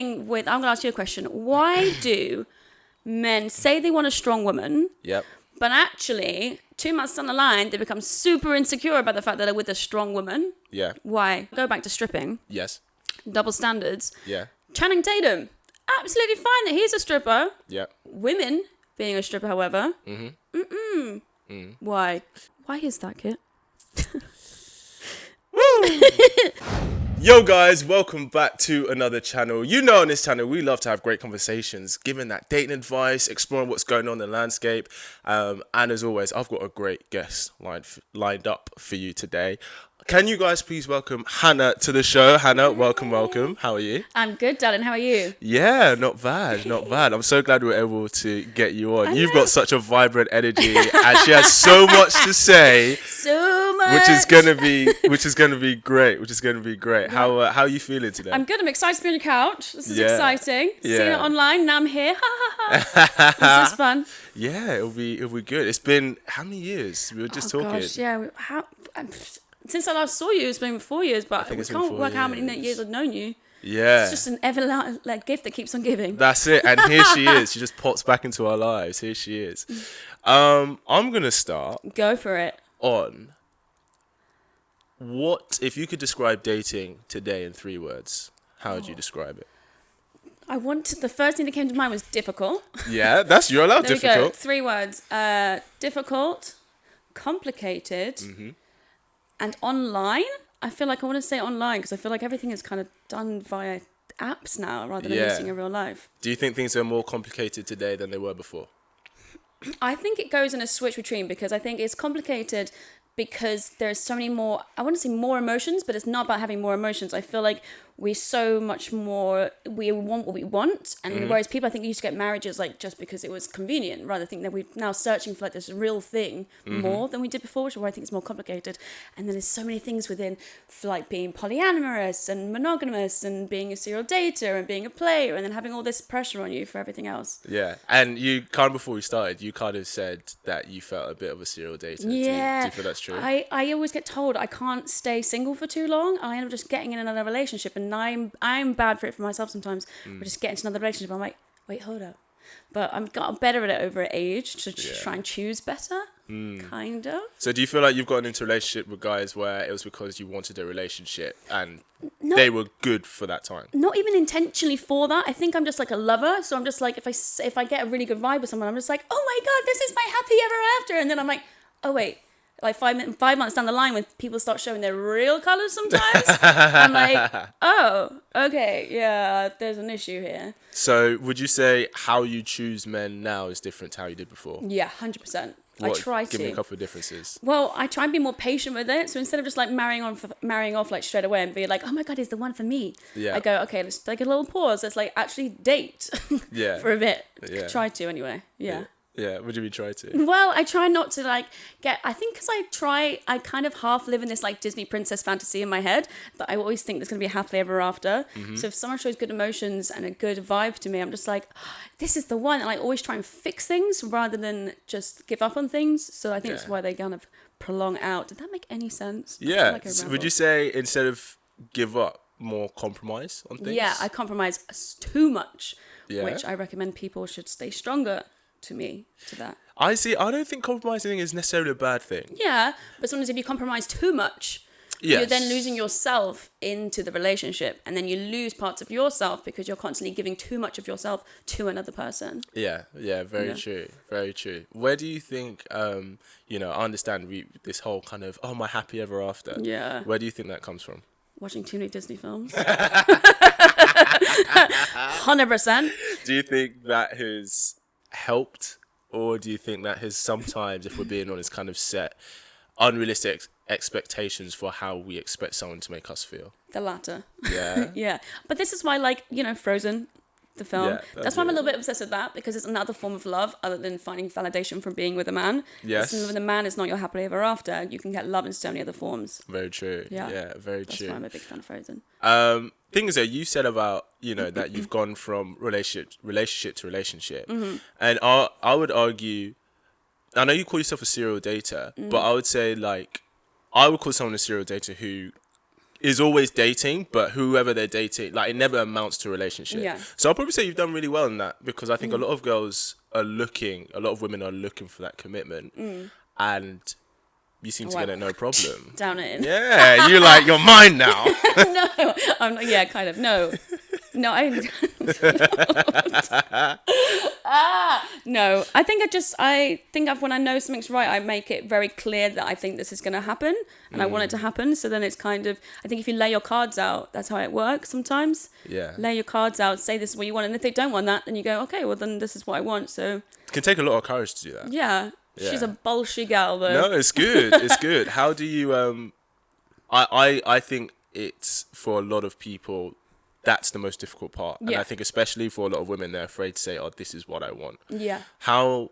I'm going to ask you a question. Why do men say they want a strong woman, Yep. but actually 2 months down the line, they become super insecure about the fact that they're with a strong woman? Yeah. Why? Go back to stripping. Yes. Double standards. Yeah. Channing Tatum, absolutely fine that he's a stripper. Yeah. Women being a stripper, however. Why? Why is that, Kit? Yo guys, welcome back to another channel. You know, on this channel we love to have great conversations, giving that dating advice, exploring what's going on in the landscape, and as always I've got a great guest lined up for you today. Can you guys please welcome Hannah to the show? Hannah, welcome. How are you? I'm good, darling. How are you? Yeah, not bad. I'm so glad we were able to get you on. You've got such a vibrant energy and she has so much to say. So much. Which is gonna be great. Yeah. How are you feeling today? I'm good. I'm excited to be on the couch. This is exciting. Yeah. Seeing it online, now I'm here. This is fun. Yeah, it'll be good. It's been how many years? We were just talking. Gosh, yeah. Since I last saw you, it's been 4 years, but we can't work how many years I've known you. Yeah. It's just an ever gift that keeps on giving. That's it. And here she is. She just pops back into our lives. Here she is. I'm going to start. Go for it. On what, if you could describe dating today in 3 words, how would you describe it? The first thing that came to mind was difficult. Yeah, you're allowed There difficult. we go. 3 words. Difficult, complicated, and online. I feel like I want to say online because I feel like everything is kind of done via apps now rather than meeting in real life. Do you think things are more complicated today than they were before? I think it goes in a switch between, because I think it's complicated because there's so many more, I want to say more emotions, but it's not about having more emotions. I feel like we want what we want, and whereas people, I think, used to get marriages like just because it was convenient, rather think that we're now searching for like this real thing more than we did before, which is why I think it's more complicated. And then there's so many things within, for like being polyamorous and monogamous and being a serial dater and being a player and then having all this pressure on you for everything else. Yeah, and you kind of, before we started, you kind of said that you felt a bit of a serial dater. Yeah. Do you feel that's true? I always get told I can't stay single for too long. I end up just getting in another relationship, and I'm bad for it for myself sometimes. But just get into another relationship, I'm like, wait, hold up. But I've gotten better at it over age to try and choose better, kind of. So do you feel like you've gotten into a relationship with guys where it was because you wanted a relationship and they were good for that time? Not even intentionally for that. I think I'm just like a lover. So I'm just like, if I get a really good vibe with someone, I'm just like, oh my God, this is my happy ever after. And then I'm like, oh wait. Like 5 months down the line, when people start showing their real colours sometimes, I'm like, oh, okay, yeah, there's an issue here. So would you say how you choose men now is different to how you did before? Yeah, 100%. I try to. Give me a couple of differences. Well, I try and be more patient with it. So instead of just like marrying off like straight away and be like, oh my God, he's the one for me. Yeah. I go, okay, let's take a little pause. Let's like actually date for a bit. Yeah. Try to anyway. Yeah. Yeah, what do we try to? Well, I try not to I think because I kind of half live in this like Disney princess fantasy in my head that I always think there's going to be a happily ever after. So if someone shows good emotions and a good vibe to me, I'm just like, oh, this is the one. And I always try and fix things rather than just give up on things. So I think that's why they kind of prolong out. Did that make any sense? Yeah. Would you say instead of give up, more compromise on things? Yeah, I compromise too much, which I recommend people should stay stronger to that. I don't think compromising is necessarily a bad thing. Yeah, but sometimes if you compromise too much, you're then losing yourself into the relationship, and then you lose parts of yourself because you're constantly giving too much of yourself to another person. Yeah, very true. Where do you think, I understand this whole kind of, my happy ever after. Yeah. Where do you think that comes from? Watching too many Disney films. 100%. Do you think that has helped, or do you think that has sometimes, if we're being honest, kind of set unrealistic expectations for how we expect someone to make us feel? The latter. Yeah. Yeah. But this is why, Frozen, the film, that's why I'm a little bit obsessed with that, because it's another form of love other than finding validation from being with a man. Yes. When the man is not your happily ever after, you can get love in so many other forms. Very true. Yeah, very That's true. why I'm a big fan of Frozen. Thing is that you said about, that you've gone from relationship to relationship. And I would argue, I know you call yourself a serial dater, but I would say I would call someone a serial dater who is always dating, but whoever they're dating, like, it never amounts to a relationship. Yeah. So I'll probably say you've done really well in that, because I think a lot of women are looking for that commitment, and you seem to get it no problem. Down it in. Yeah, you're like, you're mine now. No, I'm not, yeah, kind of. No, no. I think when I know something's right, I make it very clear that I think this is going to happen, and I want it to happen. So then it's kind of, I think if you lay your cards out, that's how it works sometimes. Yeah. Lay your cards out, say this is what you want, and if they don't want that, then you go, okay, well then this is what I want. So It can take a lot of courage to do that. yeah. She's a bullshit gal though. No, it's good. It's good. How do you I think it's, for a lot of people, that's the most difficult part. And I think especially for a lot of women, they're afraid to say, oh, this is what I want. Yeah. How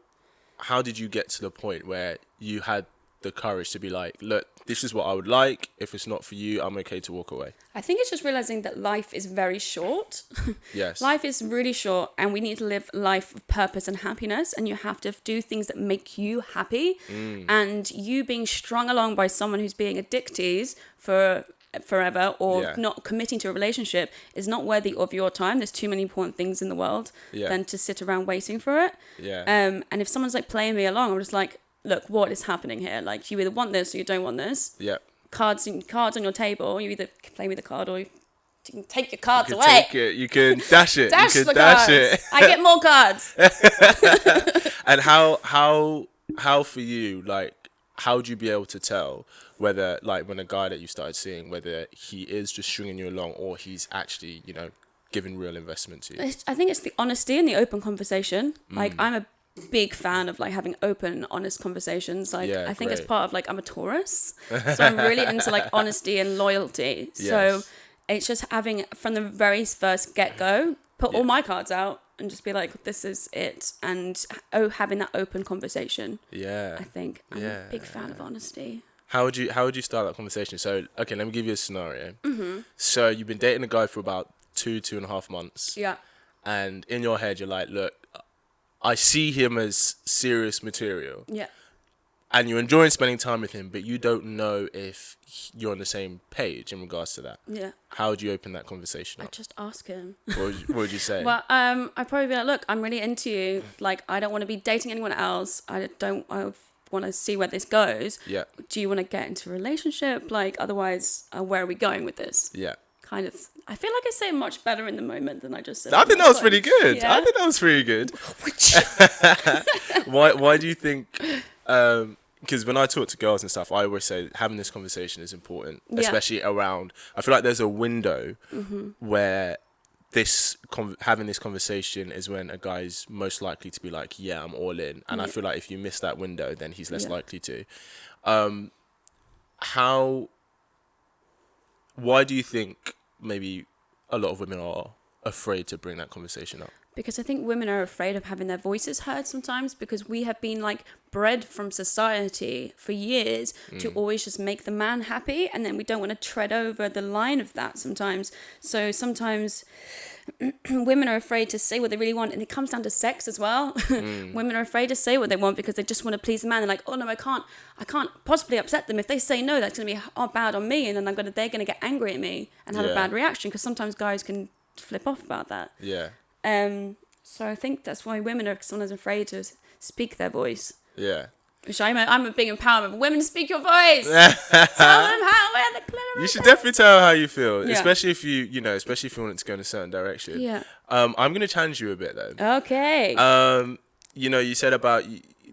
did you get to the point where you had the courage to be like, look, this is what I would like. If it's not for you, I'm okay to walk away? I think it's just realizing that life is very short. Yes. Life is really short, and we need to live life with purpose and happiness, and you have to do things that make you happy. And you being strung along by someone who's being a dick tease for forever, or not committing to a relationship, is not worthy of your time. There's too many important things in the world than to sit around waiting for it. And if someone's like playing me along, I'm just like, look, what is happening here? Like, you either want this or you don't want this. Yeah. Cards on your table. You either play me the card, or you can take your cards away. Take it. You can dash it. Dash you can the dash cards. it. I get more cards. And how for you, like, how would you be able to tell whether, like, when a guy that you started seeing, whether he is just stringing you along, or he's actually, you know, giving real investment to you? I think it's the honesty and the open conversation. Like, I'm a big fan of like having open, honest conversations. Like, I think it's part of, like, I'm a Taurus, so I'm really into like honesty and loyalty. So it's just having, from the very first get-go, put all my cards out and just be like, this is it, and having that open conversation. I think I'm a big fan of honesty. How would you start that conversation? So, okay, let me give you a scenario. So you've been dating a guy for about 2.5 months. And in your head, you're like, look, I see him as serious material. And you're enjoying spending time with him, but you don't know if you're on the same page in regards to that. How would you open that conversation up? I just ask him. What would you say? Well, I'd probably be like, look, I'm really into you. Like, I don't want to be dating anyone else. I want to see where this goes. Do you want to get into a relationship? Like, otherwise, where are we going with this? Kind of. I feel like I say it much better in the moment than I just said. I think that was pretty good. I think that was pretty good. Why do you think? Because when I talk to girls and stuff, I always say having this conversation is important, especially around. I feel like there's a window where having this conversation is when a guy's most likely to be like, yeah, I'm all in. And I feel like if you miss that window, then he's less likely to. Why do you think maybe a lot of women are afraid to bring that conversation up? Because I think women are afraid of having their voices heard sometimes, because we have been like bred from society for years to always just make the man happy, and then we don't want to tread over the line of that sometimes. So sometimes women are afraid to say what they really want, and it comes down to sex as well. Women are afraid to say what they want because they just want to please the man. They're like, oh no, I can't possibly upset them. If they say no, that's going to be bad on me, and then they're going to get angry at me and have a bad reaction, because sometimes guys can flip off about that. So I think that's why women are sometimes afraid to speak their voice. Which I'm a big empowerment. Women, speak your voice. Tell them where the clitoris. You should definitely tell how you feel, especially if you want it to go in a certain direction. I'm going to challenge you a bit though. Okay. You said about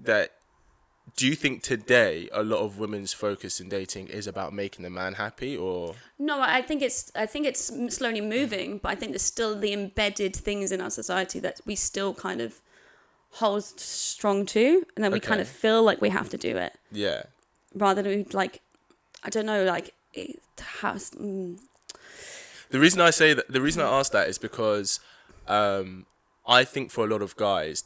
that. Do you think today a lot of women's focus in dating is about making the man happy, or? No, I think it's slowly moving, but I think there's still the embedded things in our society that we still kind of hold strong to, and then we kind of feel like we have to do it. Rather than like, I don't know, like it has. The reason I ask that is because I think for a lot of guys,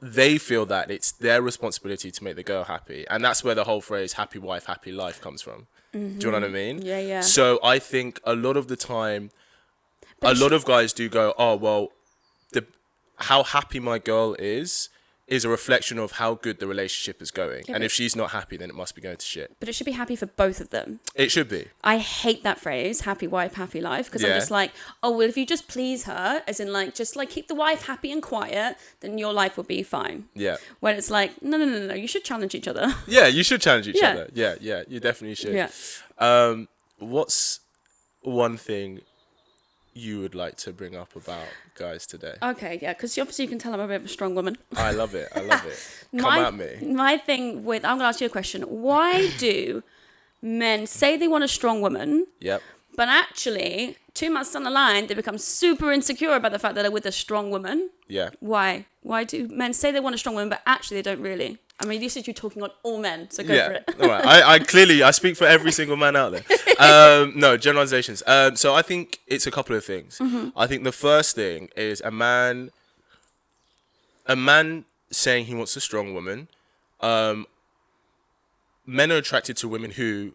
they feel that it's their responsibility to make the girl happy. And that's where the whole phrase happy wife, happy life comes from. Do you know what I mean? So I think a lot of the time, a lot of guys do go, oh, well, how happy my girl is is a reflection of how good the relationship is going. Yeah, and but- if she's not happy, then it must be going to shit. But it should be happy for both of them. It should be. I hate that phrase, happy wife, happy life, because I'm Yeah. just like, oh, well, if you just please her, as in like, just like keep the wife happy and quiet, then your life will be fine. Yeah. When it's like, no, you should challenge each other. Yeah, you should challenge each Yeah. other. Yeah, you definitely should. Yeah. What's one thing you would like to bring up about guys today? Okay, yeah, because obviously you can tell I'm a bit of a strong woman. I love it. Come at me. My thing with, I'm going to ask you a question. Why do men say they want a strong woman, Yep. but actually 2 months down the line, they become super insecure about the fact that they're with a strong woman? Yeah. Why? Why do men say they want a strong woman, but actually they don't really? I mean, this is you talking on all men, so go for it. All right. I speak for every single man out there. No, generalizations. So I think it's a couple of things. Mm-hmm. I think the first thing is a man saying he wants a strong woman. Men are attracted to women who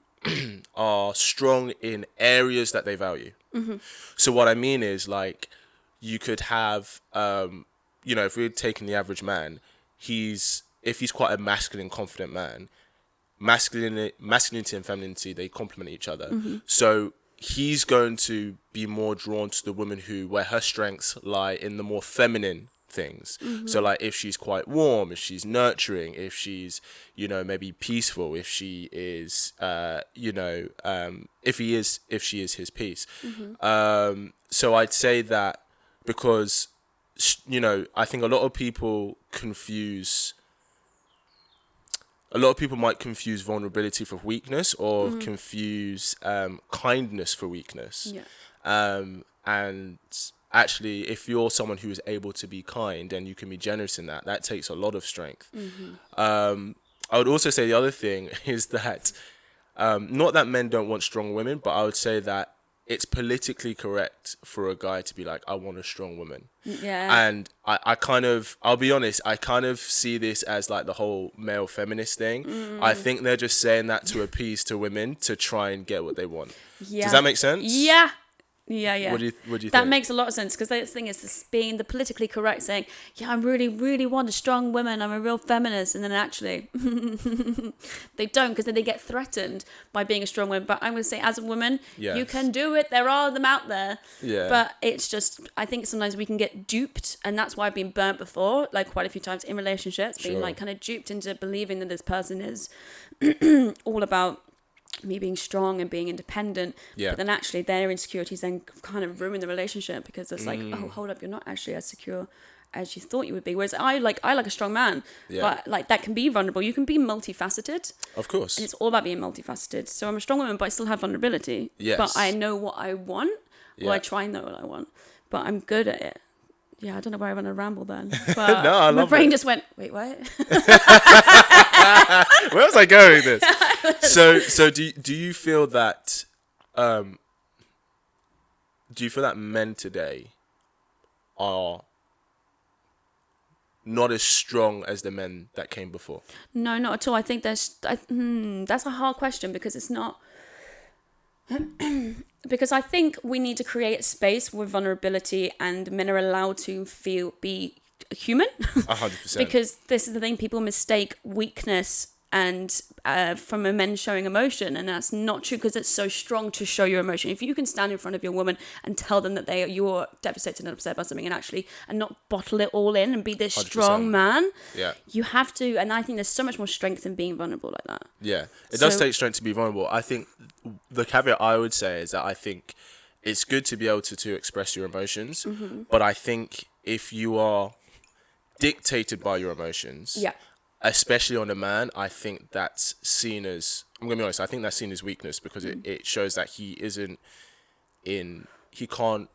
are strong in areas that they value. Mm-hmm. So what I mean is, like, you could have, if we're taking the average man, if he's quite a masculine, confident man, masculinity and femininity, they complement each other. Mm-hmm. So he's going to be more drawn to the woman where her strengths lie in the more feminine things. Mm-hmm. So like if she's quite warm, if she's nurturing, if she's, maybe peaceful, if she is, if she is his peace. Mm-hmm. So I'd say that because, I think a lot of people might confuse vulnerability for weakness or confuse kindness for weakness. Yeah. And actually, if you're someone who is able to be kind and you can be generous in that takes a lot of strength. Mm-hmm. I would also say the other thing is that, not that men don't want strong women, but I would say that it's politically correct for a guy to be like, I want a strong woman. Yeah. And I'll be honest, I kind of see this as like the whole male feminist thing. I think they're just saying that to appease to women to try and get what they want. Yeah. Does that make sense? Yeah. Yeah. What do you think? That makes a lot of sense, because the thing is this being the politically correct, saying, yeah, I really, really want a strong woman, I'm a real feminist, and then actually they don't, because then they get threatened by being a strong woman. But I'm going to say, as a woman, Yes. you can do it. There are them out there. Yeah. But it's just, I think sometimes we can get duped, and that's why I've been burnt before, like quite a few times in relationships, being Sure. like kind of duped into believing that this person is all about me being strong and being independent. Yeah. But then actually their insecurities then kind of ruin the relationship, because it's like, oh, hold up, you're not actually as secure as you thought you would be. Whereas I like a strong man, Yeah. but like that can be vulnerable. You can be multifaceted, Of course. and it's all about being multifaceted. So I'm a strong woman, but I still have vulnerability. Yes. But I know what I want, or I Yeah. try and know what I want, but I'm good at it. Yeah, I don't know why I went on a ramble then. But No, I my love brain it. just went, wait, what? Where was I going with this? So do you feel that men today are not as strong as the men that came before? No, not at all. I think that's a hard question, because it's not. Because I think we need to create space where vulnerability and men are allowed to be human. 100%. Because this is the thing, people mistake weakness and from a men showing emotion, and that's not true, because it's so strong to show your emotion. If you can stand in front of your woman and tell them that you're devastated and upset about something, and not bottle it all in and be this 100%. strong man, Yeah. you have to. And I think there's so much more strength in being vulnerable like that. Yeah, it does So- take strength to be vulnerable. I think the caveat I would say is that I think it's good to be able to express your emotions, but I think if you are dictated by your emotions, Yeah. especially on a man, I think that's seen as, I'm gonna be honest, I think that's seen as weakness, because it shows that he can't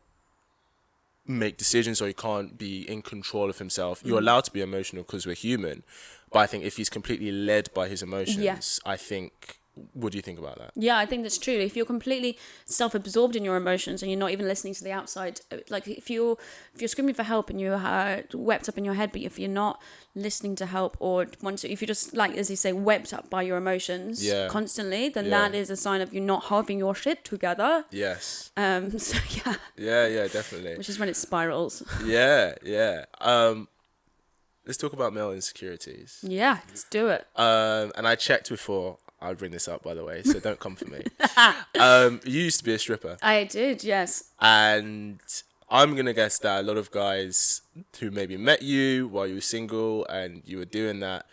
make decisions, or he can't be in control of himself. You're allowed to be emotional because we're human, but I think if he's completely led by his emotions, I think, what do you think about that? Yeah, I think that's true. If you're completely self-absorbed in your emotions and you're not even listening to the outside, like if you're screaming for help and you're wept up in your head, but if you're not listening to help, or if you're just, like, as you say, wept up by your emotions constantly, then that is a sign of you not having your shit together. Yes. So yeah, Yeah, definitely. which is when it spirals. Yeah. let's talk about male insecurities. Yeah, let's do it. And I checked before I bring this up, by the way, so don't come for me. You used to be a stripper. I did, yes. And I'm going to guess that a lot of guys who maybe met you while you were single and you were doing that,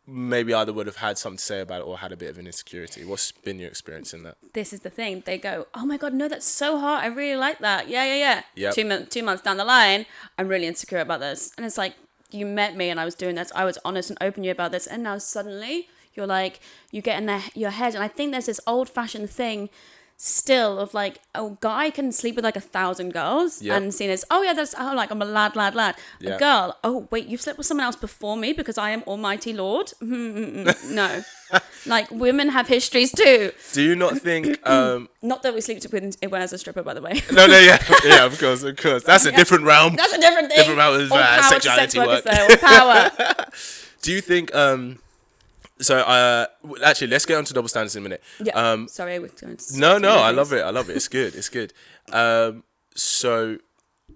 maybe either would have had something to say about it or had a bit of an insecurity. What's been your experience in that? This is the thing. They go, oh my God, no, that's so hot. I really like that. Yeah. Yep. 2 months down the line, I'm really insecure about this. And it's like, you met me and I was doing this. I was honest and open to you about this. And now suddenly you're like, you get in your head. And I think there's this old fashioned thing still of like, a guy can sleep with like 1,000 girls and seen as, oh yeah, like I'm a lad. Yeah. A girl, oh wait, you've slept with someone else before me because I am Almighty Lord? No. Like, women have histories too. Do you not think... Not that we sleep with when as a stripper, by the way. No, yeah, of course. That's a different realm. That's a different thing. Different realm of sexuality work. All power. Do you think... actually, let's get on to double standards in a minute. Yeah. Sorry, we're going to... No, I love it. It's good. So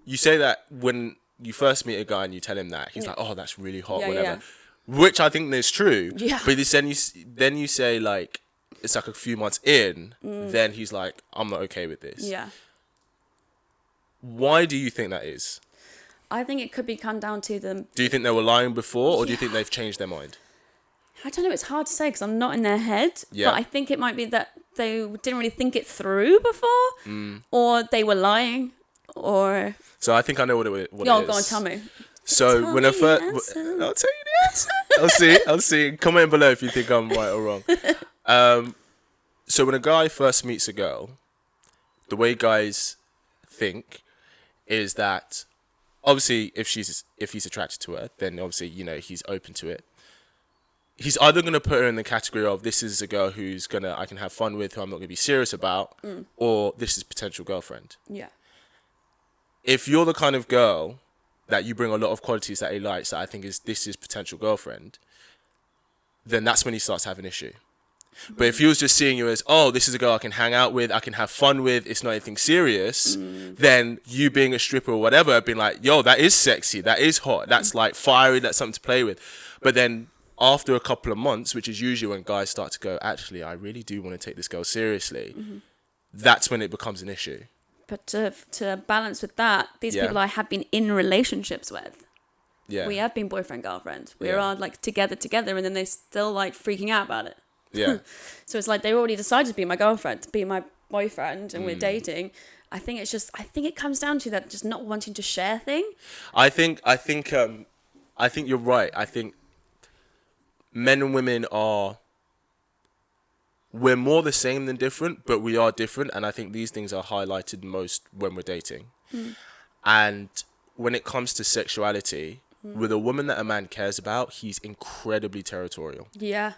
you say that when you first meet a guy and you tell him that, he's like, oh, that's really hot, whatever. Yeah. Which I think is true. Yeah. But then you say, like, it's like a few months in, then he's like, I'm not okay with this. Yeah. Why do you think that is? I think it could be come down to them. Do you think they were lying before, or do you think they've changed their mind? I don't know. It's hard to say because I'm not in their head. Yeah. But I think it might be that they didn't really think it through before, or they were lying, or... So I think I know what it is. Go on, tell me. So Tell when me I first... the I'll tell you the answer. I'll see. Comment below if you think I'm right or wrong. So when a guy first meets a girl, the way guys think is that... Obviously, if he's attracted to her, then obviously, he's open to it. He's either going to put her in the category of this is a girl who's I can have fun with, who I'm not going to be serious about, or this is potential girlfriend. Yeah. If you're the kind of girl that you bring a lot of qualities that he likes, that I think this is potential girlfriend, then that's when he starts having an issue. But if he was just seeing you as, oh, this is a girl I can hang out with, I can have fun with, it's not anything serious, then you being a stripper or whatever, being like, yo, that is sexy, that is hot, that's like fiery, that's something to play with. But then after a couple of months, which is usually when guys start to go, actually, I really do want to take this girl seriously, that's when it becomes an issue. But to balance with that, these people I have been in relationships with. Yeah. We have been boyfriend, girlfriend. We are like together, and then they still like freaking out about it. Yeah. So it's like they already decided to be my girlfriend, to be my boyfriend, and we're dating. I think it comes down to that just not wanting to share thing. I think you're right. I think men and women we're more the same than different, but we are different. And I think these things are highlighted most when we're dating. And when it comes to sexuality, with a woman that a man cares about, he's incredibly territorial. Yeah.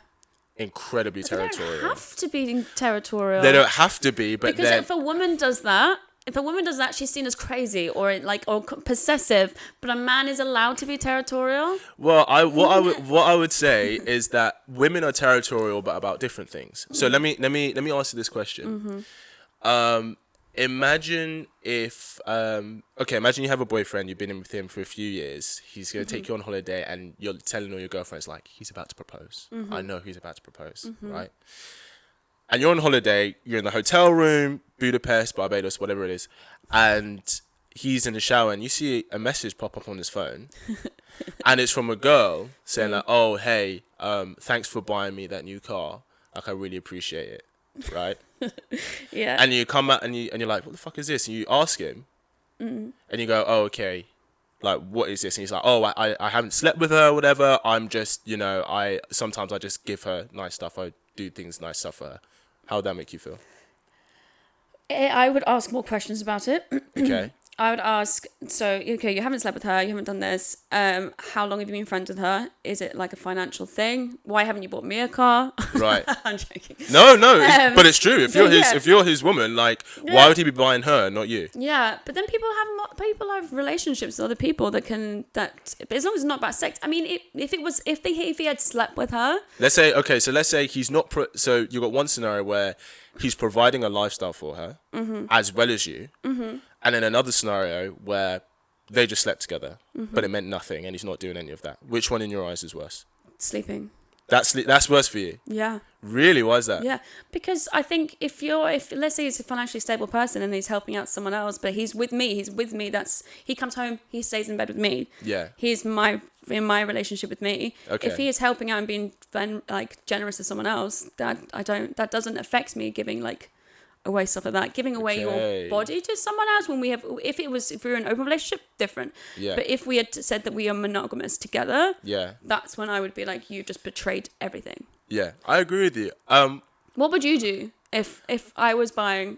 Incredibly territorial. They don't have to be territorial. They don't have to be, but because if a woman does that, she's seen as crazy or possessive. But a man is allowed to be territorial. Well, what I would say is that women are territorial, but about different things. So let me ask you this question. Imagine if imagine you have a boyfriend, you've been in with him for a few years. He's going to take you on holiday, and you're telling all your girlfriends like he's about to propose. I know he's about to propose, right? And you're on holiday, you're in the hotel room, Budapest, Barbados, whatever it is, and he's in the shower, and you see a message pop up on his phone, and it's from a girl saying like, "Oh, hey, thanks for buying me that new car. Like, I really appreciate it." Right? Yeah. And you come out and you're like, what the fuck is this? And you ask him, and you go, oh, okay, like, what is this? And he's like, oh, I haven't slept with her or whatever. I'm just, sometimes I just give her nice stuff. I do things nice stuff for her. How would that make you feel? I would ask more questions about it. Okay. I would ask, so, okay, you haven't slept with her, you haven't done this. How long have you been friends with her? Is it like a financial thing? Why haven't you bought me a car? Right. I'm joking. No, but it's true. If you're his woman, like, why would he be buying her, not you? Yeah, but then people have relationships with other people that as long as it's not about sex. I mean, if he had slept with her. Let's say he's not. So you got one scenario where he's providing a lifestyle for her, as well as you. And then another scenario where they just slept together, but it meant nothing, and he's not doing any of that. Which one in your eyes is worse? Sleeping. That's worse for you. Yeah. Really? Why is that? Yeah, because I think if let's say he's a financially stable person and he's helping out someone else, but he's with me. He comes home, he stays in bed with me. Yeah. He's in my relationship with me. Okay. If he is helping out and being like generous to someone else, that doesn't affect me giving like away stuff like that. Giving away your body to someone else when if we were in an open relationship, different. Yeah. But if we had said that we are monogamous together, yeah, that's when I would be like, you just betrayed everything. Yeah, I agree with you. What would you do if I was buying,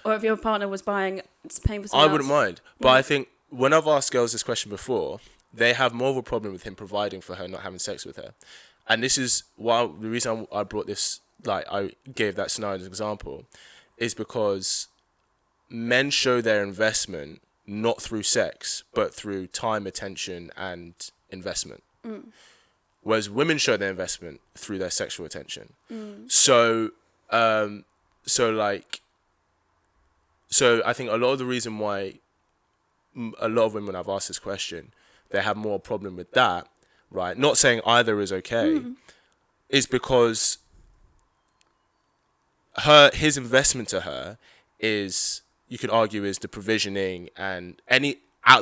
or if your partner was buying, paying for someone else? I wouldn't mind, but I think when I've asked girls this question before, they have more of a problem with him providing for her, not having sex with her, and this is why the reason I brought this, like I gave that scenario as an example, is because men show their investment not through sex, but through time, attention, and investment. Whereas women show their investment through their sexual attention. So I think a lot of the reason why a lot of women, I've asked this question, they have more problem with that, right? Not saying either is okay, is because his investment to her is, you could argue, is the provisioning and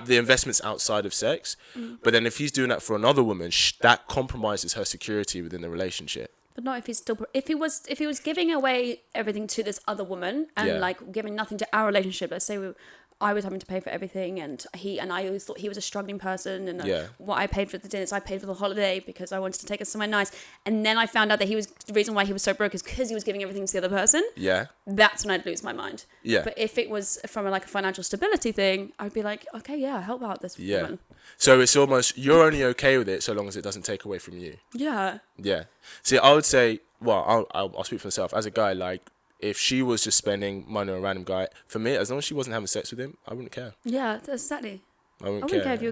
the investments outside of sex. But then if he's doing that for another woman, that compromises her security within the relationship. But not if he's still, if he was giving away everything to this other woman and like giving nothing to our relationship. Let's say I was having to pay for everything, and I always thought he was a struggling person, and what I paid for the dinners, I paid for the holiday because I wanted to take us somewhere nice. And then I found out that the reason why he was so broke is because he was giving everything to the other person. Yeah. That's when I'd lose my mind. Yeah. But if it was from a financial stability thing, I'd be like, okay, yeah, help out this woman. So it's almost, you're only okay with it so long as it doesn't take away from you. Yeah. Yeah. See, I would say, well, I'll speak for myself. As a guy, like, if she was just spending money on a random guy, for me, as long as she wasn't having sex with him, I wouldn't care. Yeah, exactly. I wouldn't care if you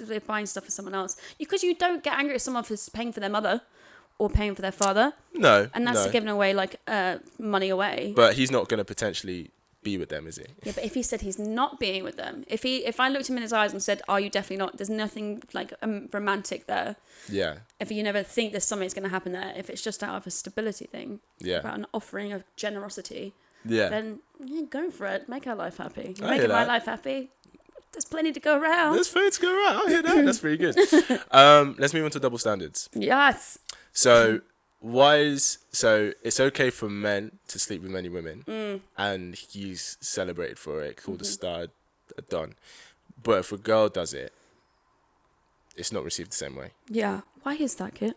were buying stuff for someone else. Because you don't get angry at someone for paying for their mother or paying for their father. No. And that's giving away, money away. But he's not going to potentially be with them, is he? Yeah, but if he said he's not being with them, if I looked him in his eyes and said, "Are you definitely not?" There's nothing romantic there. Yeah. If you never think there's something's going to happen there, if it's just out of a stability thing, about an offering of generosity, then go for it. Make our life happy. Making my life happy. There's plenty to go around. There's plenty to go around. I hear that. That's pretty good. Let's move on to double standards. Yes. So. It's okay for men to sleep with many women, and he's celebrated for it, called a star, done. But if a girl does it, it's not received the same way. Yeah. Why is that, Kit?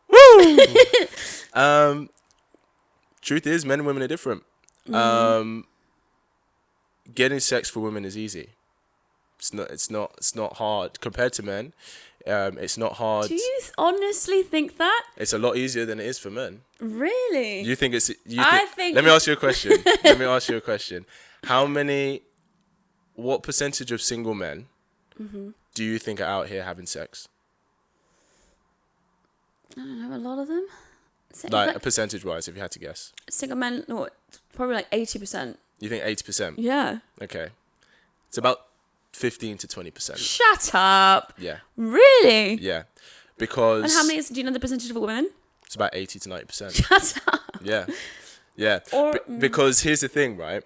Woo! Truth is, men and women are different. Getting sex for women is easy. It's not hard compared to men. It's not hard. Do you honestly think that? It's a lot easier than it is for men. Really? You think it's... I think... Let me ask you a question. What percentage of single men do you think are out here having sex? I don't know, a lot of them. Percentage-wise, if you had to guess. Single men, probably 80%. You think 80%? Yeah. Okay. It's about 15 to 20%. Shut up. Yeah. Really? Yeah. Because... And how many do you know the percentage of women? It's about 80 to 90%. Shut up. Yeah. Yeah. Because here's the thing, right?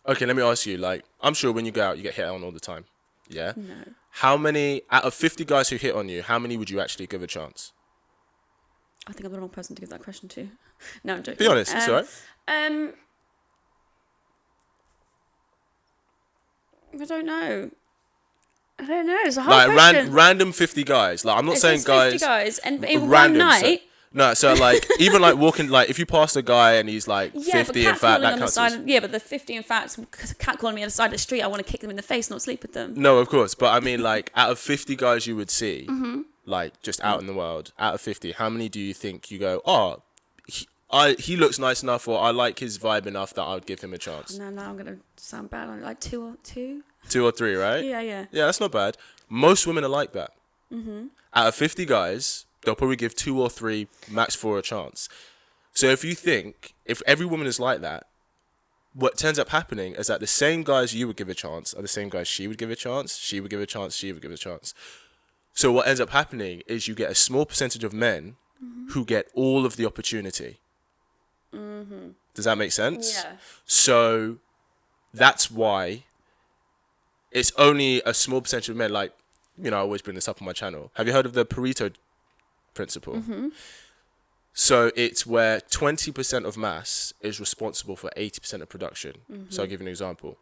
Okay, let me ask you, I'm sure when you go out, you get hit on all the time. Yeah? No. How many, out of 50 guys who hit on you, how many would you actually give a chance? I think I'm the wrong person to give that question to. No, I'm joking. Be honest, it's all right. I don't know. It's a hard question. Random 50 guys. I'm not saying guys. 50 guys, and in one night. So even walking, if you pass a guy and he's 50, in fact, that counts. Yeah, but the 50, in fact, catcalling me on the side of the street, I want to kick them in the face, not sleep with them. No, of course, but I mean, out of 50 guys you would see, just out in the world, out of 50, how many do you think you go, oh, he looks nice enough, or I like his vibe enough that I would give him a chance? No, I'm gonna sound bad. I'm two. 2 or 3, right? Yeah. Yeah, that's not bad. Most women are like that. Out of 50 guys, they'll probably give 2 or 3, max 4 a chance. So if every woman is like that, what ends up happening is that the same guys you would give a chance are the same guys she would give a chance, she would give a chance, she would give a chance. So what ends up happening is you get a small percentage of men who get all of the opportunity. Does that make sense? Yeah. So that's why it's only a small percentage of men, like, I always bring this up on my channel. Have you heard of the Pareto principle? So it's where 20% of mass is responsible for 80% of production. So I'll give you an example.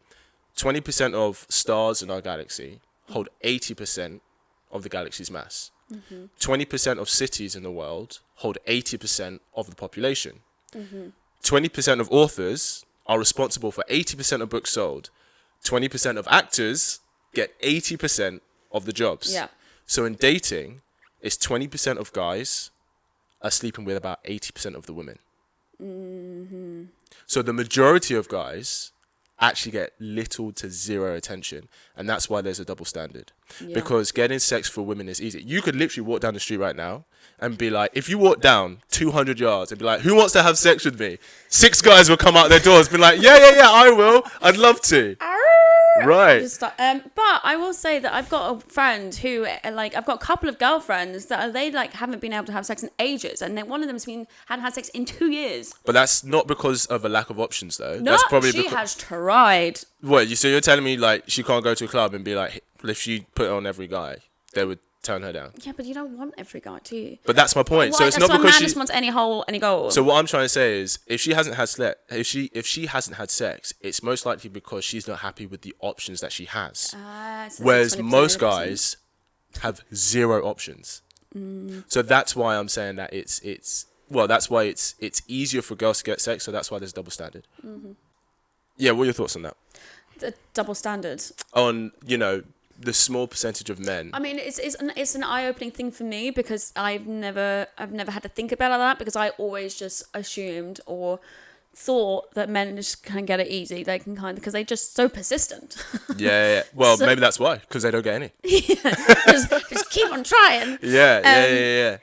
20% of stars in our galaxy hold 80% of the galaxy's mass. 20% of cities in the world hold 80% of the population. 20% of authors are responsible for 80% of books sold. 20% of actors get 80% of the jobs. Yeah. So in dating, it's 20% of guys are sleeping with about 80% of the women. So the majority of guys actually get little to zero attention, and that's why there's a double standard. Because getting sex for women is easy. You could literally walk down the street right now and be like, if you walk down 200 yards and be like, who wants to have sex with me? 6 guys will come out their doors, be like, yeah, I will. I'd love to. Right. But I will say that I've got a friend who, like, I've got a couple of girlfriends that they like haven't been able to have sex in ages, and then one of them's hadn't had sex in 2 years. But that's not because of a lack of options, though. No, that's probably she has tried. What? So you're telling me like she can't go to a club and be like, if she put it on every guy, they would turn her down? Yeah, but you don't want every guy, do you? But that's my point. Why? So it's not because a man she just wants any hole, any goal. So what I'm trying to say is, if she hasn't had if she hasn't had sex, it's most likely because she's not happy with the options that she has. So Whereas 20%, most 80%. guys have 0 options. So that's why I'm saying that that's why it's easier for girls to get sex. So that's why there's double standard. Yeah, what are your thoughts on that? The double standard. On the small percentage of men. I mean, it's an eye-opening thing for me, because I've never had to think about that, because I always just assumed or thought that men just can get it easy. They can because they're just so persistent. Yeah. Well, maybe that's why, because they don't get any. just keep on trying. Yeah.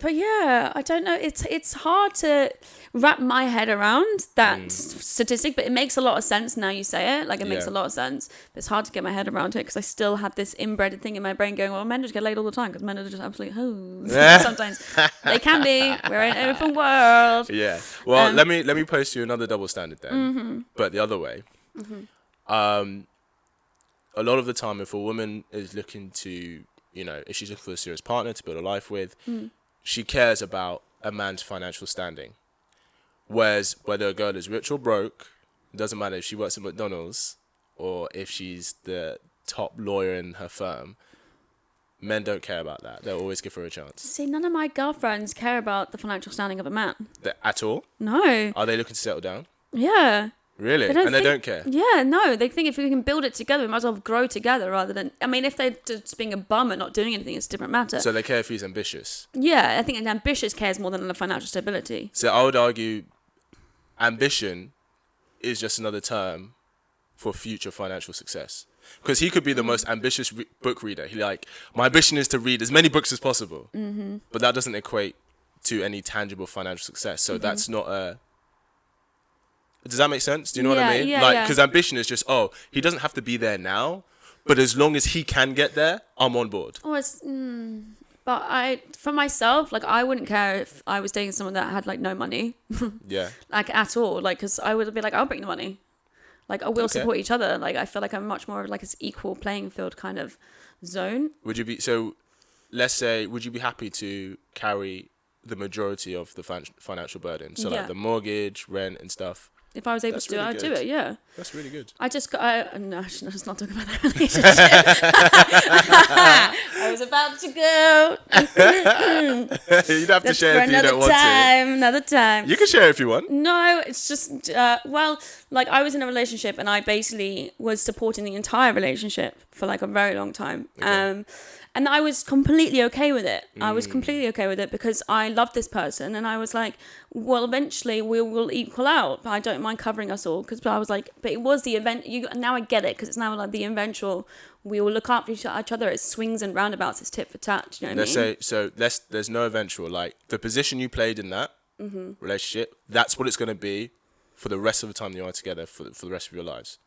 But yeah, I don't know. It's hard to wrap my head around that statistic, but it makes a lot of sense now you say it. Like, it makes a lot of sense. But it's hard to get my head around it, because I still have this inbred thing in my brain going, well, men just get laid all the time because men are just absolute hoes. Sometimes they can be. We're in an open world. Yeah. Well, let me post you another double standard then, but the other way. A lot of the time, if a woman is looking to, if she's looking for a serious partner to build a life with, she cares about a man's financial standing. Whereas whether a girl is rich or broke, it doesn't matter if she works at McDonald's or if she's the top lawyer in her firm. Men don't care about that. They'll always give her a chance. See, none of my girlfriends care about the financial standing of a man. At all? No. Are they looking to settle down? Yeah. Really? They don't care? Yeah, no. They think if we can build it together, we might as well grow together rather than... I mean, if they're just being a bum and not doing anything, it's a different matter. So they care if he's ambitious? Yeah, I think an ambitious cares more than the financial stability. So I would argue ambition is just another term for future financial success. Because he could be the most ambitious book reader. My ambition is to read as many books as possible. But that doesn't equate to any tangible financial success. So that's not a... Does that make sense? Do you know what I mean? Yeah. Because ambition is just, he doesn't have to be there now, but as long as he can get there, I'm on board. But for myself, I wouldn't care if I was dating someone that had no money. Yeah. At all. Because I would be I'll bring the money. I will support each other. I feel like I'm much more of this equal playing field kind of zone. Let's say, would you be happy to carry the majority of the financial burden? So the mortgage, rent and stuff. If I was able to do it, I'd do it, yeah. That's really good. No, let's not talk about that relationship. I was about to go. You'd have to share if you don't want to. Another time. You can share if you want. No, it's just, I was in a relationship and I basically was supporting the entire relationship for a very long time. Okay. And I was completely okay with it. I was completely okay with it because I loved this person. And I was well, eventually we will equal out. But I don't mind covering us all. Because I was but it was the event. Now I get it. Because it's now the eventual, we will look after each other. It's swings and roundabouts. It's tit for tat. Do you know what I mean? There's no eventual. The position you played in that relationship, that's what it's going to be for the rest of the time you are together for the rest of your lives?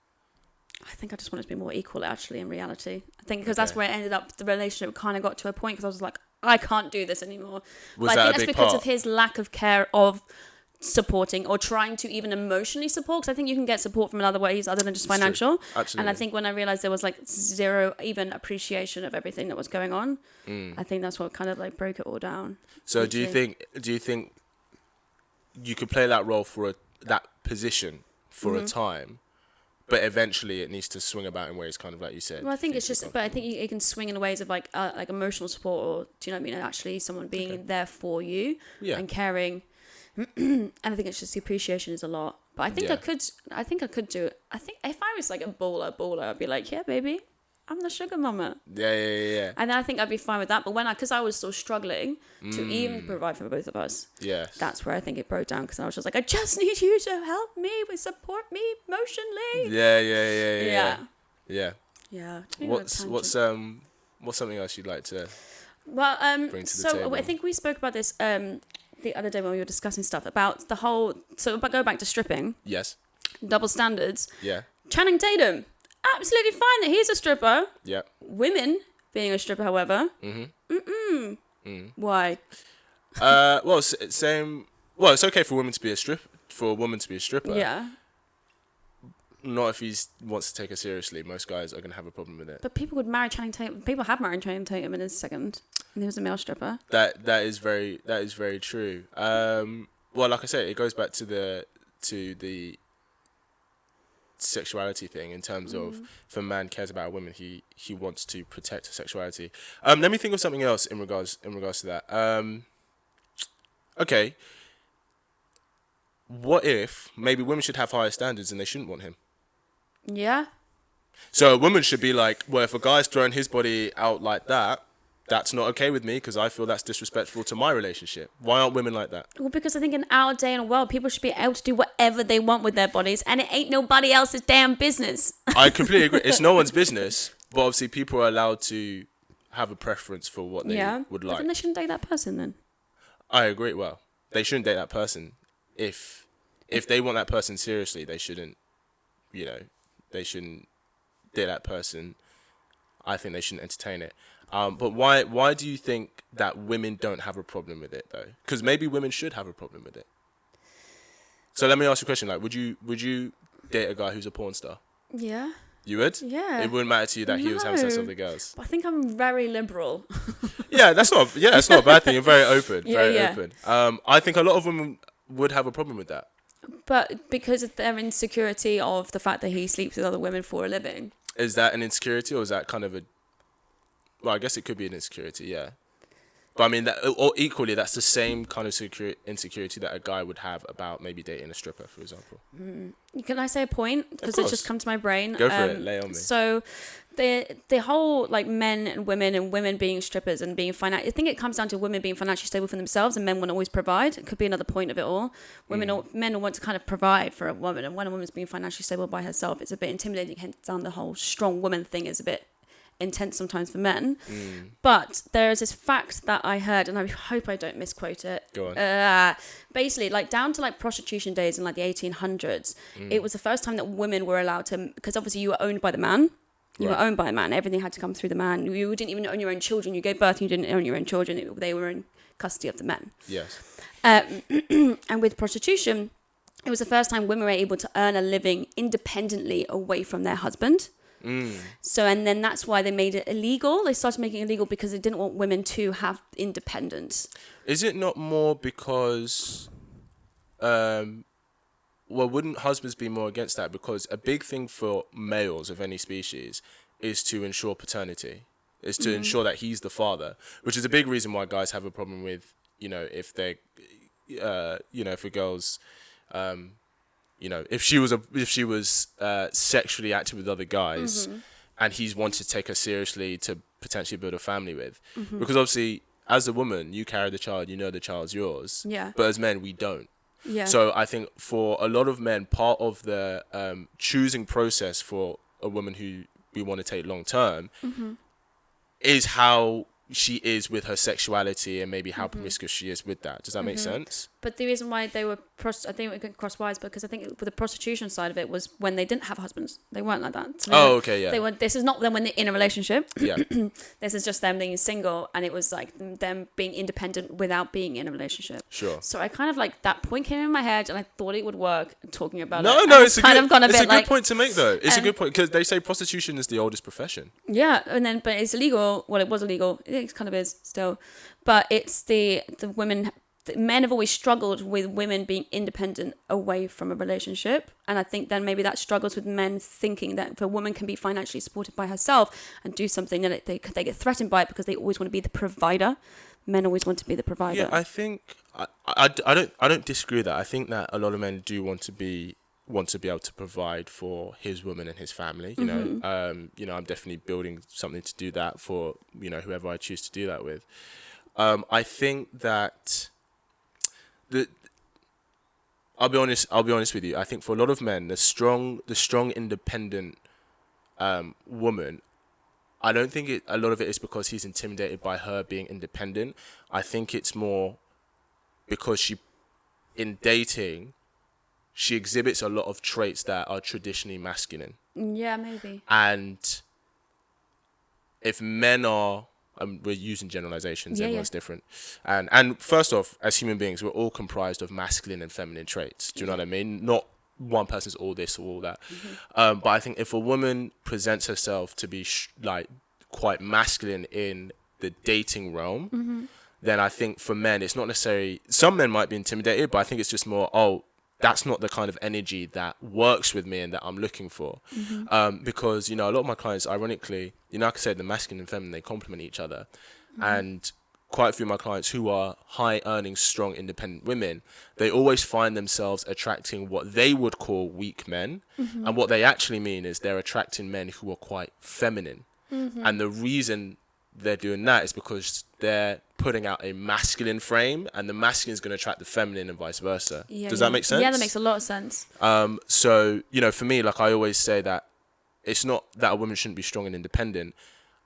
I think I just wanted to be more equal, actually, in reality. I think because that's where it ended up. The relationship kind of got to a point because I was like, I can't do this anymore. Was but that I a think that's big because part? of his lack of care of supporting or trying to even emotionally support. Because I think you can get support from in other ways other than just It's true. financial. Absolutely. And I think when I realized there was like zero even appreciation of everything that was going on, I think that's what kind of like broke it all down. So do you think you could play that role for that position for a time, but eventually it needs to swing about in ways kind of like you said? Well, I think it's just, but I think it can swing in ways of like emotional support, or do you know what I mean? And actually, someone being there for you and caring. And I think it's just the appreciation is a lot. But I think I could do it. I think if I was like a baller, I'd be like, yeah, baby, I'm the sugar mama. Yeah. And I think I'd be fine with that. But because I was still struggling to even provide for both of us, that's where I think it broke down. Because I was just like, I just need you to help me, support me emotionally. Yeah. What's something else you'd like to bring to the table? I think we spoke about this the other day when we were discussing stuff about the whole. So, but go back to stripping. Yes. Double standards. Yeah. Channing Tatum, absolutely fine that he's a stripper. Yeah. Women being a stripper, however. Why? Well, same. Well, it's okay for women to be a woman to be a stripper. Yeah. Not if he wants to take her seriously. Most guys are going to have a problem with it. But people would marry Channing Tatum. People have married Channing Tatum in his second. And he was a male stripper. That is very true. Well, like I said, it goes back to the sexuality thing in terms of if a man cares about a woman, he wants to protect her sexuality. Let me think of something else in regards to that. Okay. What if maybe women should have higher standards and they shouldn't want him? Yeah. So a woman should be like, well, if a guy's throwing his body out like that, that's not okay with me because I feel that's disrespectful to my relationship. Why aren't women like that? Well, because I think in our day and world, people should be able to do whatever they want with their bodies, and it ain't nobody else's damn business. I completely agree. It's no one's business, but obviously people are allowed to have a preference for what they would like. But then they shouldn't date that person then. I agree. Well, they shouldn't date that person. If they want that person seriously, they shouldn't, they shouldn't date that person. I think they shouldn't entertain it. But why do you think that women don't have a problem with it though? Because maybe women should have a problem with it. So let me ask you a question. Like, would you date a guy who's a porn star? Yeah. You would? Yeah. It wouldn't matter to you that he was having sex with the girls. I think I'm very liberal. That's not a bad thing. You're very open. Yeah. Open. I think a lot of women would have a problem with that. But because of their insecurity of the fact that he sleeps with other women for a living. Is that an insecurity or is that kind of a... Well, I guess it could be an insecurity, yeah. But I mean, or equally, that's the same kind of insecurity that a guy would have about maybe dating a stripper, for example. Can I say a point? Because it just come to my brain. Go for it, lay on me. So the whole like men and women being strippers and being financial, I think it comes down to women being financially stable for themselves and men want to always provide. It could be another point of it all. Men will want to kind of provide for a woman, and when a woman's being financially stable by herself, it's a bit intimidating. Hence down the whole strong woman thing is a bit intense sometimes for men. But there is this fact that I heard, and I hope I don't misquote it. Go on. Basically, like down to like prostitution days in like the 1800s, it was the first time that women were allowed to, because obviously you were owned by the man. You were owned by a man. Everything had to come through the man. You didn't even own your own children. You gave birth and you didn't own your own children. They were in custody of the men. Yes. And with prostitution, it was the first time women were able to earn a living independently away from their husband. So, and then that's why they made it illegal. They started making it illegal because they didn't want women to have independence. Is it not more because, wouldn't husbands be more against that? Because a big thing for males of any species is to ensure paternity, is to ensure that he's the father, which is a big reason why guys have a problem with, if they, if a girl's, if she was sexually active with other guys, and he's wanted to take her seriously to potentially build a family with, because obviously as a woman you carry the child, the child's yours. Yeah. But as men we don't. Yeah. So I think for a lot of men, part of the choosing process for a woman who we want to take long term is how she is with her sexuality and maybe how promiscuous she is with that. Does that make sense? But the reason why they were, I think it could cross wires because I think with the prostitution side of it was when they didn't have husbands. They weren't like that. So okay, yeah. They were. This is not them when they're in a relationship. Yeah. This is just them being single, and it was like them being independent without being in a relationship. Sure. So I kind of like that point came in my head, and I thought it would work. Talking about No, it, no, it's kind of gone a bit good point to make though. It's a good point because they say prostitution is the oldest profession. Yeah, and then but it's illegal. Well, it was illegal. It kind of is still, but it's the women. The men have always struggled with women being independent away from a relationship, and I think then maybe that struggles with men thinking that if a woman can be financially supported by herself and do something, then they get threatened by it because they always want to be the provider. Men always want to be the provider. Yeah, I think I don't disagree with that. I think that a lot of men do want to be able to provide for his woman and his family. You know, I'm definitely building something to do that for whoever I choose to do that with. I think that. I'll be honest with you. I think for a lot of men, the strong independent woman, I don't think a lot of it is because he's intimidated by her being independent. I think it's more because in dating, she exhibits a lot of traits that are traditionally masculine. Yeah, maybe. And if men are, we're using generalizations, everyone's different. And first off, as human beings, we're all comprised of masculine and feminine traits. Do you know what I mean? Not one person's all this or all that. But I think if a woman presents herself to be quite masculine in the dating realm, then I think for men, it's not necessarily, some men might be intimidated, but I think it's just more, that's not the kind of energy that works with me and that I'm looking for. Because, a lot of my clients, ironically, like I said, the masculine and feminine, they complement each other. And quite a few of my clients who are high earning, strong, independent women, they always find themselves attracting what they would call weak men. And what they actually mean is they're attracting men who are quite feminine. And the reason they're doing that is because they're putting out a masculine frame, and the masculine is going to attract the feminine and vice versa. Does that make sense? Yeah, that makes a lot of sense. So, for me, like I always say that it's not that a woman shouldn't be strong and independent.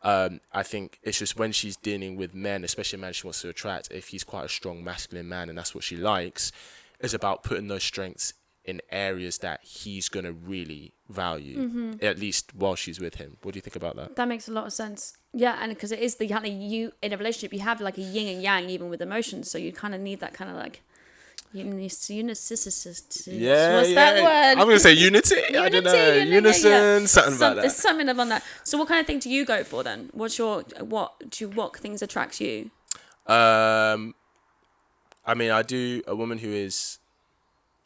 I think it's just when she's dealing with men, especially a man she wants to attract, if he's quite a strong masculine man and that's what she likes, it's about putting those strengths in areas that he's going to really value, at least while she's with him. What do you think about that? That makes a lot of sense. Yeah, and because it is you in a relationship, you have like a yin and yang even with emotions, so you kind of need that kind of like unicity. Yeah, what's that word? I'm going to say unity. I don't know. Unison, something about that. There's something about that. So what kind of thing do you go for then? What things attracts you? I mean, I do a woman who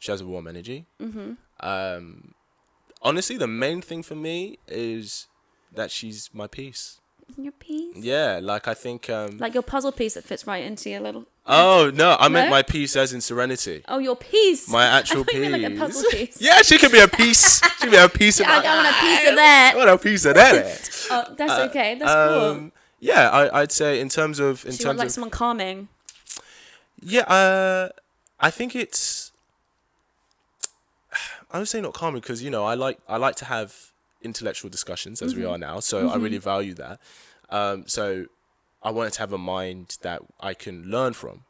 she has a warm energy. Honestly, the main thing for me is that she's my piece. Your piece? Yeah, like I think... like your puzzle piece that fits right into your little... Oh, no, I meant my piece as in serenity. Oh, your piece? My actual piece. You meant like a puzzle piece. Yeah, she could be a piece. She could be a piece of that. I want a piece of that. I want a piece of that. Oh, that's okay. That's cool. Yeah, I'd say in terms of... You want like someone calming? Yeah, I think it's... I would say not calming because, I like to have intellectual discussions as we are now. So I really value that. So I wanted to have a mind that I can learn from,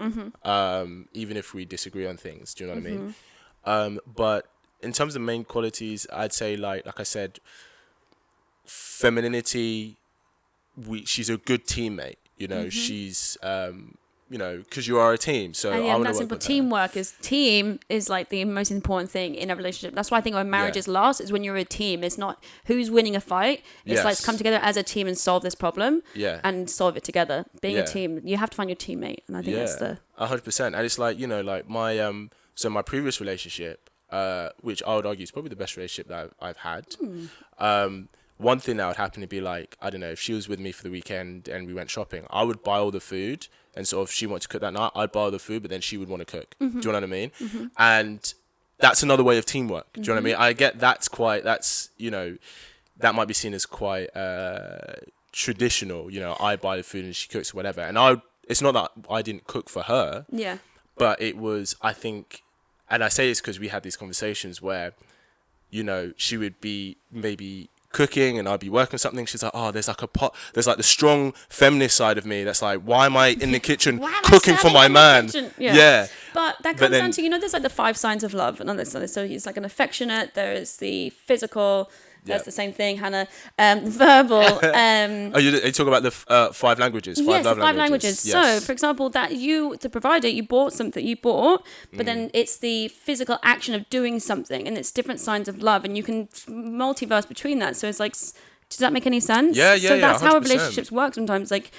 even if we disagree on things. Do you know what I mean? But in terms of main qualities, I'd say like I said, femininity. She's a good teammate. She's because you are a team. So I want to work with teamwork is like the most important thing in a relationship. That's why I think when marriages last is when you're a team. It's not who's winning a fight. It's like come together as a team and solve this problem. And solve it together. Being a team, you have to find your teammate, and I think that's 100%. And it's like like my my previous relationship, which I would argue is probably the best relationship that I've had. One thing that would happen to be like, I don't know, if she was with me for the weekend and we went shopping, I would buy all the food. And sort of, if she wanted to cook that night, I'd buy all the food, but then she would want to cook. Do you know what I mean? And that's another way of teamwork. Do you know what I mean? I get that might be seen as quite traditional. I buy the food and she cooks or whatever. And it's not that I didn't cook for her. Yeah. But it was, I think, and I say this because we had these conversations where, she would be maybe cooking and I'd be working on something. She's like, oh, there's like a pot. There's like the strong feminist side of me that's like, why am I in the kitchen cooking for my man? Yeah. But that comes down to, there's like the 5 signs of love, and on this, so it's like an affectionate, there is the physical, that's the same thing, Hannah, verbal. You talk about the 5 languages, 5 yes, love the 5 languages. Yes. So, for example, that you, the provider, you bought something, but then it's the physical action of doing something, and it's different signs of love, and you can multiverse between that. So it's like, does that make any sense? Yeah, So that's 100%. how relationships work sometimes. Like,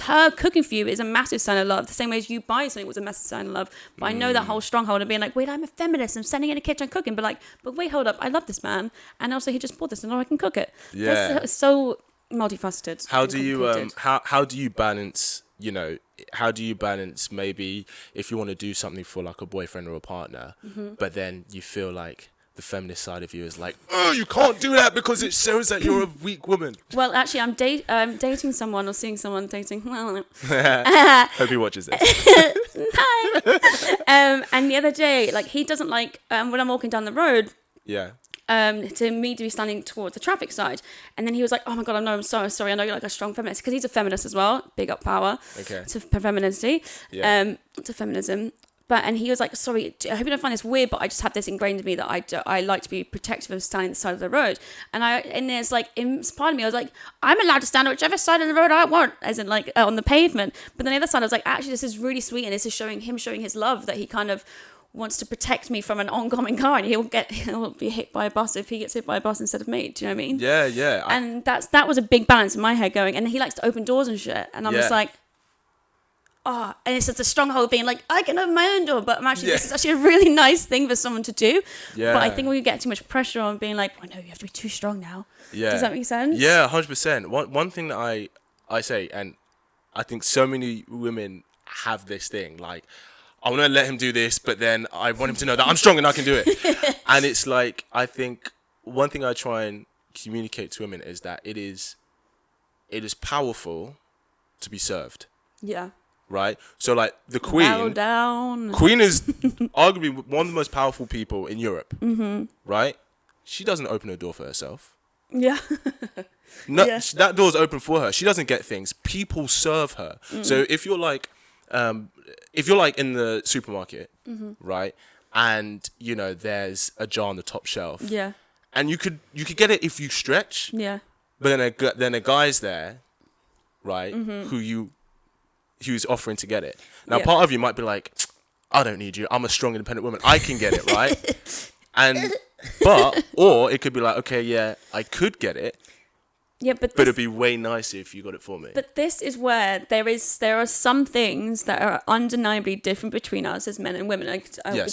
her cooking for you is a massive sign of love. The same way as you buying something was a massive sign of love. But I know that whole stronghold of being like, wait, I'm a feminist. I'm standing in a kitchen cooking. But wait, hold up. I love this man. And also he just bought this and now I can cook it. Yeah. That's so multifaceted. How do you how do you balance, how do you balance maybe if you want to do something for like a boyfriend or a partner, but then you feel like the feminist side of you is like, oh, you can't do that because it shows that you're a weak woman. Well, actually, I'm dating someone or seeing someone dating. Hope he watches this. Hi. And the other day, like, he doesn't like when I'm walking down the road. Yeah. To me to be standing towards the traffic side, and then he was like, "Oh my god, I'm so sorry. I know you're like a strong feminist," because he's a feminist as well. Big up power. Okay. To femininity. Yeah. To feminism. And he was like, sorry, I hope you don't find this weird, but I just have this ingrained in me that I like to be protective of standing on the side of the road. And there's like, in part of me, I was like, I'm allowed to stand on whichever side of the road I want, as in like on the pavement. But then the other side, I was like, actually, this is really sweet. And this is showing his love, that he kind of wants to protect me from an oncoming car, and he'll be hit by a bus if he gets hit by a bus instead of me. Do you know what I mean? Yeah, yeah. And that was a big balance in my head going, and he likes to open doors and shit. And I'm just like, oh, and it's such a stronghold being like, I can open my own door, but this is actually a really nice thing for someone to do. Yeah. But I think we get too much pressure on being like, oh no, you have to be too strong now. Yeah. Does that make sense? Yeah, 100%. One thing that I say, and I think so many women have this thing, like, I want to let him do this, but then I want him to know that I'm strong and I can do it. And it's like, I think one thing I try and communicate to women is that it is powerful to be served. Yeah. Right? So like the Queen. Bow down. Queen is arguably one of the most powerful people in Europe. Mm-hmm. Right? She doesn't open her door for herself. Yeah. No, that door's open for her. She doesn't get things. People serve her. So if you're like in the supermarket, right? And there's a jar on the top shelf. Yeah. And you could get it if you stretch. Yeah. But then a guy's there, right? Who's offering to get it. Now, part of you might be like, I don't need you. I'm a strong, independent woman. I can get it, right? Or it could be like, okay, yeah, I could get it. Yeah, but it'd be way nicer if you got it for me. But this is where there are some things that are undeniably different between us as men and women. Like,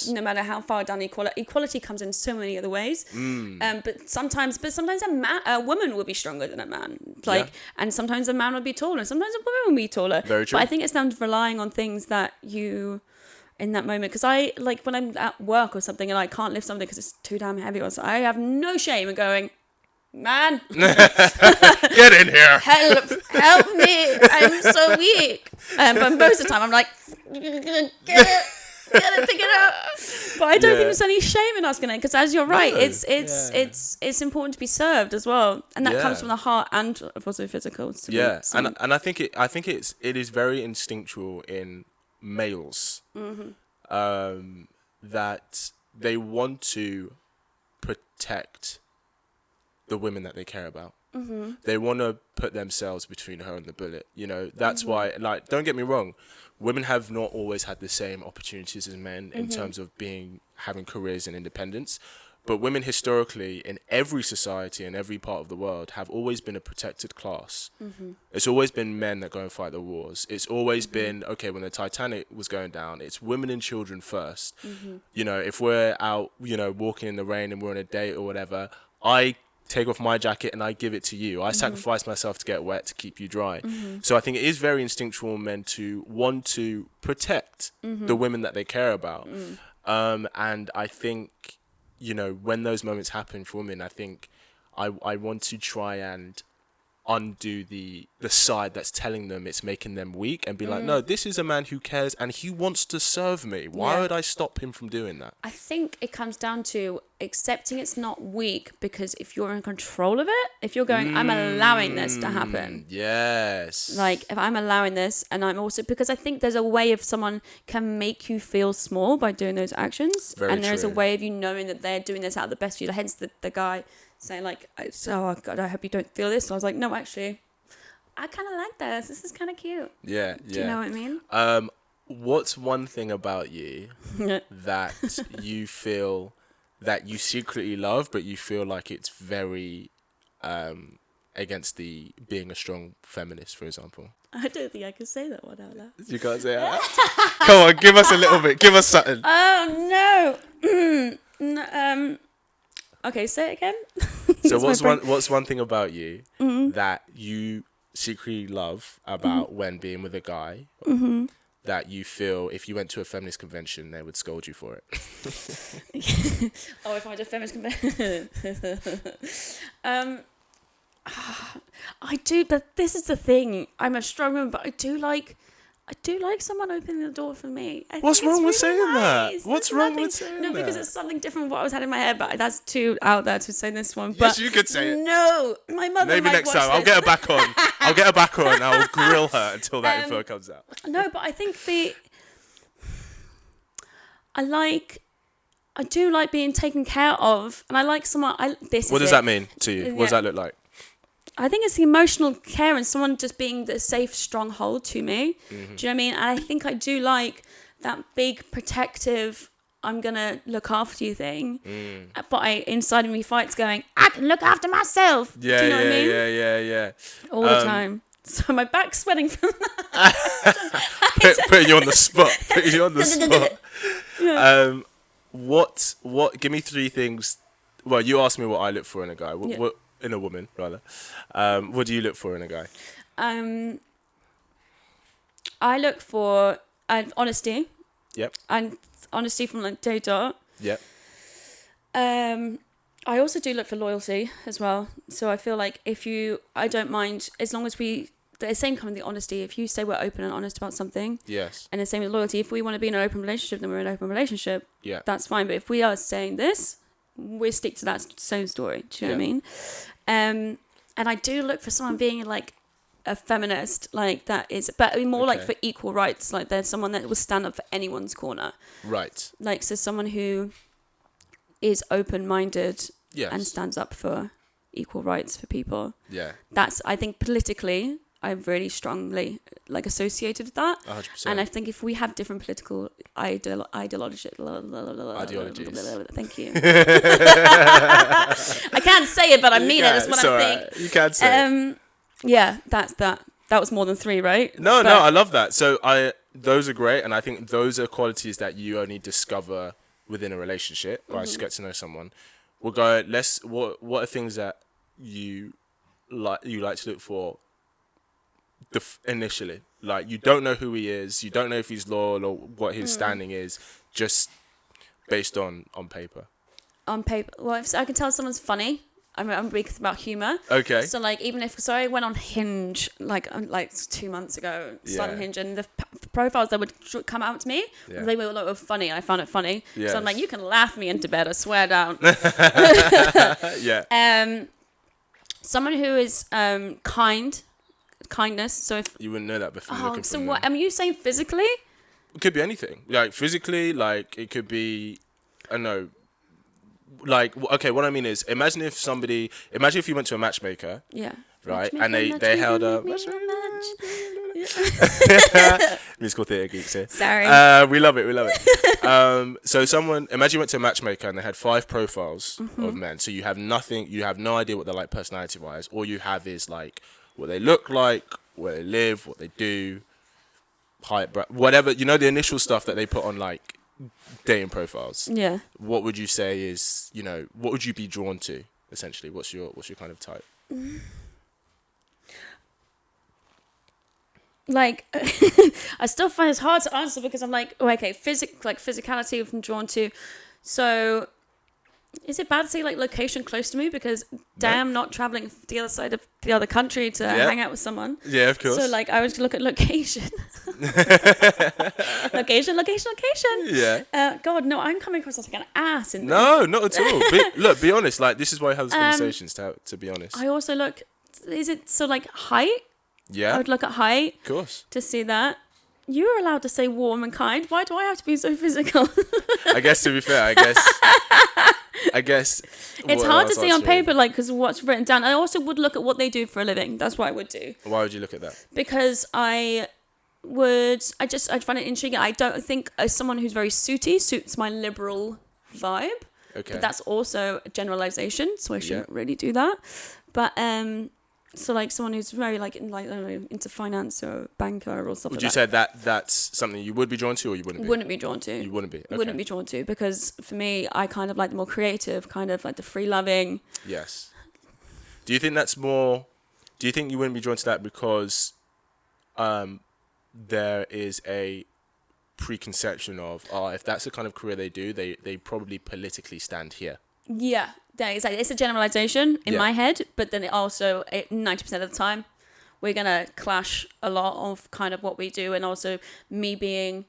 no matter how far down equality comes in so many other ways. But sometimes a woman will be stronger than a man. And sometimes a man will be taller, and sometimes a woman will be taller. Very true. But I think it's down to relying on things that you, in that moment, because I like when I'm at work or something and I can't lift something because it's too damn heavy, or so I have no shame in going, man, get in here, help me, I'm so weak. But most of the time I'm like, get it, pick it up. But I don't think there's any shame in asking it, because as you're right, it's important to be served as well, and that comes from the heart and also physical. And I think it is very instinctual in males, that they want to protect the women that they care about. They want to put themselves between her and the bullet. That's why, like, don't get me wrong, women have not always had the same opportunities as men in terms of having careers and independence. But women historically, in every society and every part of the world, have always been a protected class. It's always been men that go and fight the wars. It's always been, okay, when the Titanic was going down, it's women and children first. If we're out, walking in the rain and we're on a date or whatever, I take off my jacket and I give it to you. I sacrifice myself to get wet to keep you dry. So I think it is very instinctual in men to want to protect the women that they care about. And I think, when those moments happen for women, I think I want to try and undo the side that's telling them it's making them weak, and be like, no, this is a man who cares and he wants to serve me. Why would I stop him from doing that? I think it comes down to accepting it's not weak, because if you're in control of it, if you're going, I'm allowing this to happen. Yes. Like, if I'm allowing this, and I'm also, because I think there's a way if someone can make you feel small by doing those actions. Very and there's true. a way of you knowing that they're doing this out of the best for you. Hence the guy saying like, oh God, I hope you don't feel this. And I was like, no, actually, I kind of like this. This is kind of cute. Yeah. Do you know what I mean? What's one thing about you that you feel that you secretly love, but you feel like it's very against the being a strong feminist, for example? I don't think I can say that one out loud. You can't say that. Come on, give us a little bit. Give us something. Oh no. Okay, say it again. So what's one thing about you that you secretly love about when being with a guy that you feel if you went to a feminist convention they would scold you for it? Oh, if I went to a feminist convention. I do, but this is the thing. I'm a strong woman, but I do like someone opening the door for me. What's wrong with saying that? Nice. What's wrong with saying that? No, because it's something different from what I was had in my head, but that's too out there to say this one. Yes, But you could say it. no, my mother Maybe might next watch time. I'll this. get her back on. I'll grill her until that info comes out. No, but I think I do like being taken care of, and I like someone. What does that mean to you? What does that look like? I think it's the emotional care and someone just being the safe stronghold to me. Do you know what I mean? And I think I do like that big protective, I'm going to look after you thing. But inside of me fights going, I can look after myself. Yeah, do you know what I mean? Yeah. All the time. So my back's sweating from that. Putting you on the spot. What, give me three things. Well, you asked me what I look for in a guy. What in a woman, rather. What do you look for in a guy? I look for honesty. Yep. And honesty from like day dot. Yep. I also do look for loyalty as well. So I feel like I don't mind, as long as the same kind of the honesty. If you say we're open and honest about something. Yes. And the same with loyalty. If we want to be in an open relationship, then we're in an open relationship. Yeah. That's fine. But if we are saying this, we stick to that same story. Do you know what I mean? And I do look for someone being like a feminist, like that is, but more like for equal rights. Like there's someone that will stand up for anyone's corner. Right. Like, so someone who is open-minded and stands up for equal rights for people. Yeah. That's, I think politically, I'm really strongly like associated with that. 100%. And I think if we have different political ideologies. Thank you. I can't say it, but I mean it. That's what I think. You can't say it. Yeah, that's that. That was more than three, right? No, I love that. So those are great, and I think those are qualities that you only discover within a relationship, or just get to know someone. We'll go. What are things that you like to look for? Initially, like you don't know who he is, you don't know if he's loyal or what his standing is, just based on paper. On paper, well, if I can tell someone's funny, I'm big about humor. Okay. So like, even if I went on Hinge like 2 months ago, started on Hinge, and the profiles that would come out to me, they were funny. I found it funny. Yes. So I'm like, you can laugh me into bed, I swear down. Yeah. Someone who is kindness. So if you wouldn't know that before. Oh, so what? Are you saying physically? It could be anything. Like physically, like it could be, I don't know. Like, okay, what I mean is, imagine if you went to a matchmaker. Yeah. Right, and they held up. Musical theatre geeks here. Sorry. We love it. So imagine you went to a matchmaker and they had 5 profiles of men. So you have nothing. You have no idea what they're like personality-wise. All you have is like what they look like, where they live, what they do, height, whatever, the initial stuff that they put on like dating profiles. Yeah. What would you say is, what would you be drawn to essentially? What's your kind of type? Like, I still find it hard to answer because I'm like, physicality I'm drawn to. So is it bad to say like location close to me? Because damn, not traveling the other side of the other country to hang out with someone. Yeah, of course. So like, I would look at location. Location. Yeah. God, no, I'm coming across like an ass in this. No, not at all. Look, be honest. Like, this is why I have these conversations. To be honest. I also look. Is it so like height? Yeah. I would look at height. Of course. To see that. You're allowed to say warm and kind. Why do I have to be so physical? I guess, to be fair, I guess it's hard to see on paper, like, because what's written down. I also would look at what they do for a living. That's what I would do. Why would you look at that? Because I'd find it intriguing. I don't think as someone who's very suits my liberal vibe. Okay. But that's also a generalization, so I shouldn't really do that. But so like someone who's very like I don't know, into finance or banker or something. Would you say that's something you would be drawn to, or you wouldn't be? Wouldn't be drawn to. You wouldn't be. Okay. Wouldn't be drawn to, because for me, I kind of like the more creative, kind of like the free loving. Yes. Do you think that's more? Do you think you wouldn't be drawn to that because there is a preconception of if that's the kind of career they do, they probably politically stand here? Yeah. It's a generalization in my head, but then it also 90% of the time we're gonna clash a lot of kind of what we do, and also me being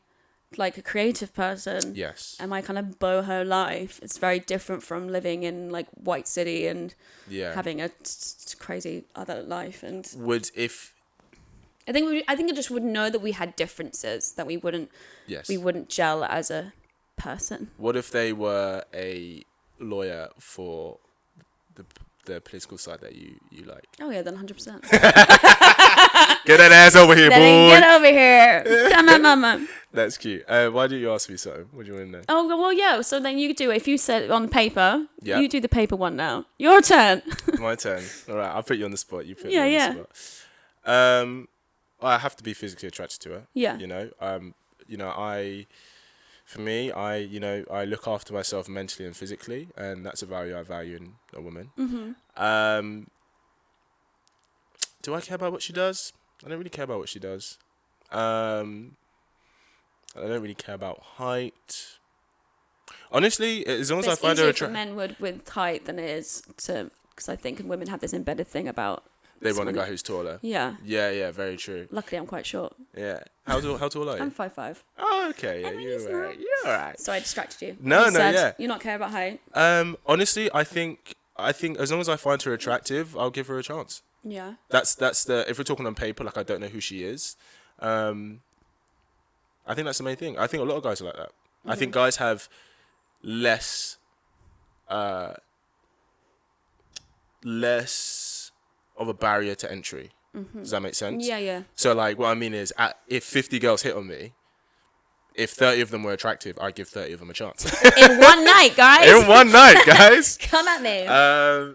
like a creative person. Yes. And my kind of boho life, it's very different from living in like White City and having a crazy other life. And I think I just would know that we had differences, that we wouldn't gel as a person. What if they were a lawyer for the political side that you like? Oh yeah, then 100%. Get that ass over here, boy. Get over here. Come on, mama. That's cute. Why don't you ask me something? What do you want to know? Oh well, yeah. So then you do it. If you said on paper, you do the paper one now. Your turn. My turn. All right, I'll put you on the spot. You put me on the spot. I have to be physically attracted to her. Yeah. For me, I look after myself mentally and physically, and that's a value I value in a woman. Mm-hmm. Do I care about what she does? I don't really care about what she does. I don't really care about height. Honestly, as long as I find her attractive. Men would with height than it is to, because I think women have this embedded thing about. They want a guy who's taller. Yeah. Yeah, very true. Luckily, I'm quite short. Yeah. How tall are you? I'm 5'5". Oh, okay. Yeah, you're right. You're alright. So I distracted you. No, yeah. You not care about height? Honestly, I think as long as I find her attractive, I'll give her a chance. Yeah. That's the if we're talking on paper, like I don't know who she is. I think that's the main thing. I think a lot of guys are like that. Mm-hmm. I think guys have less of a barrier to entry. Mm-hmm. Does that make sense? Yeah. So like what I mean is, if 50 girls hit on me, if 30 of them were attractive, I'd give 30 of them a chance. In one night, guys. In one night, guys. Come at me.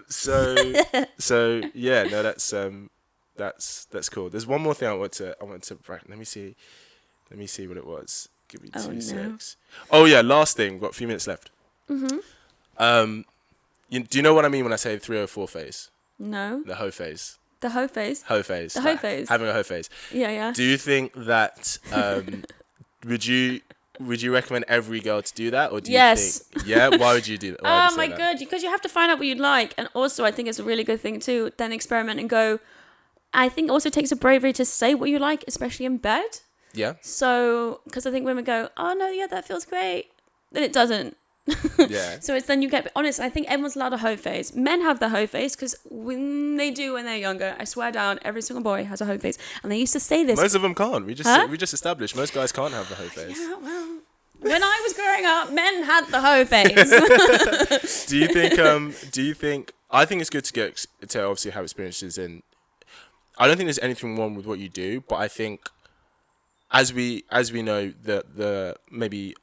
So yeah, no, that's cool. There's one more thing I want to let me see what it was. Give me 2 seconds. Oh yeah, last thing. We've got a few minutes left. Mm-hmm. Do you know what I mean when I say 304 phase? No. The hoe phase. The hoe phase? Hoe phase. The hoe phase. Having a hoe phase. Yeah. Do you think that, would you recommend every girl to do that? Or do you think, yeah? Why would you do that? Oh my God, because you have to find out what you'd like. And also I think it's a really good thing to then experiment and go. I think it also takes a bravery to say what you like, especially in bed. Yeah. So, because I think women go, oh no, yeah, that feels great. Then it doesn't. Yeah. So it's then you get honest. I think everyone's allowed a hoe phase. Men have the hoe phase because when they're younger, I swear down, every single boy has a hoe phase, and they used to say this. Most of them can't. We just established most guys can't have the hoe phase. Yeah, well, when I was growing up, men had the hoe phase. Do you think? I think it's good to obviously have experiences in. I don't think there's anything wrong with what you do, but I think, as we know, the maybe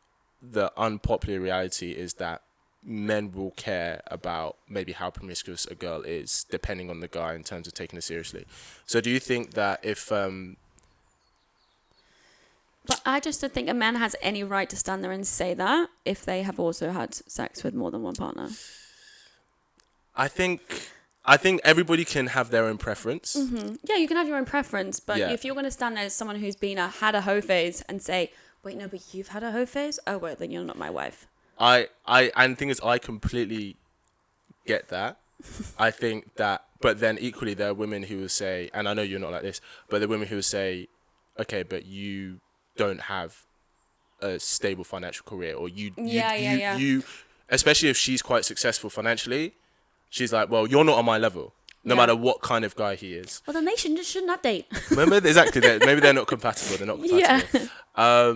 the unpopular reality is that men will care about maybe how promiscuous a girl is, depending on the guy in terms of taking it seriously. So do you think that if... But I just don't think a man has any right to stand there and say that if they have also had sex with more than one partner. I think everybody can have their own preference. Mm-hmm. Yeah, you can have your own preference, but if you're going to stand there as someone who's had a hoe phase and say, wait, no, but you've had a hoe phase? Oh, wait, then you're not my wife. And the thing is, I completely get that. I think that, but then equally there are women who will say, and I know you're not like this, but there are women who will say, okay, but you don't have a stable financial career, or you, especially if she's quite successful financially, she's like, well, you're not on my level, no matter what kind of guy he is. Well, then they should not date. Remember, exactly. Maybe they're not compatible. They're not compatible. Yeah.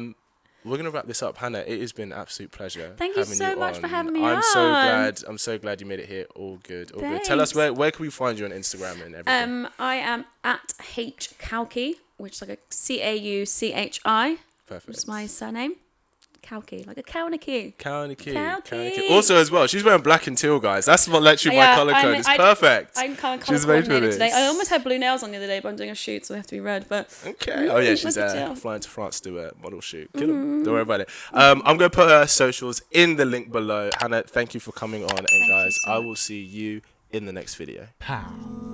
We're gonna wrap this up, Hannah. It has been an absolute pleasure. Thank you so much for having me on. on. I'm so glad you made it here. All good. All good. Tell us where can we find you on Instagram and everything? I am at Cauchi, which is like a Cauchi. Perfect. Which is my surname. Cauchi, like a cow and a key. Cow and a key. Cauchi. Also, as well, she's wearing black and teal, guys. That's what literally my color code. It's perfect. I'm kind of color coordinated today. I almost had blue nails on the other day, but I'm doing a shoot, so they have to be red. But okay. Oh yeah, she's flying to France to do a model shoot. Kill 'em. Don't worry about it. I'm gonna put her socials in the link below. Hannah, thank you for coming on, and guys, I will see you in the next video. Pow.